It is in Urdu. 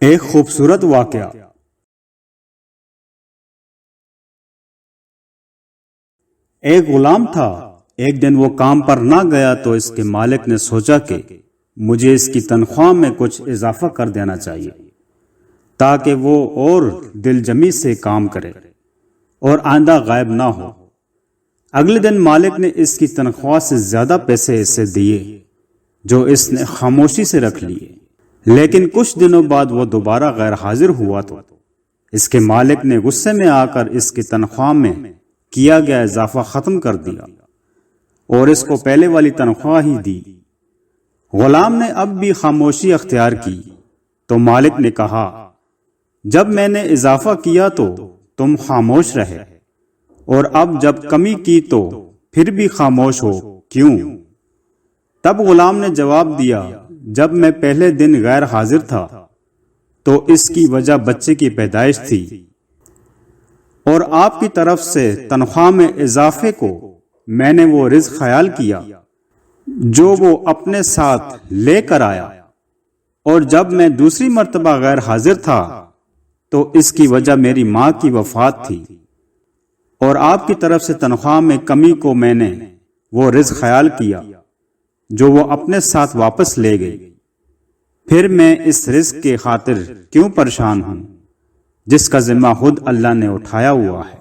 ایک خوبصورت واقعہ۔ ایک غلام تھا۔ ایک دن وہ کام پر نہ گیا تو اس کے مالک نے سوچا کہ مجھے اس کی تنخواہ میں کچھ اضافہ کر دینا چاہیے تاکہ وہ اور دل جمی سے کام کرے اور آئندہ غائب نہ ہو۔ اگلے دن مالک نے اس کی تنخواہ سے زیادہ پیسے اسے دیے جو اس نے خاموشی سے رکھ لیے، لیکن کچھ دنوں بعد وہ دوبارہ غیر حاضر ہوا تو اس کے مالک نے غصے میں آ کر اس کی تنخواہ میں کیا گیا اضافہ ختم کر دیا اور اس کو پہلے والی تنخواہ ہی دی۔ غلام نے اب بھی خاموشی اختیار کی تو مالک نے کہا، جب میں نے اضافہ کیا تو تم خاموش رہے اور اب جب کمی کی تو پھر بھی خاموش ہو کیوں؟ تب غلام نے جواب دیا، جب میں پہلے دن غیر حاضر تھا تو اس کی وجہ بچے کی پیدائش تھی اور آپ کی طرف سے تنخواہ میں اضافے کو میں نے وہ رزق خیال کیا جو وہ اپنے ساتھ لے کر آیا، اور جب میں دوسری مرتبہ غیر حاضر تھا تو اس کی وجہ میری ماں کی وفات تھی اور آپ کی طرف سے تنخواہ میں کمی کو میں نے وہ رزق خیال کیا جو وہ اپنے ساتھ واپس لے گئی۔ پھر میں اس رزق کے خاطر کیوں پریشان ہوں جس کا ذمہ خود اللہ نے اٹھایا ہوا ہے۔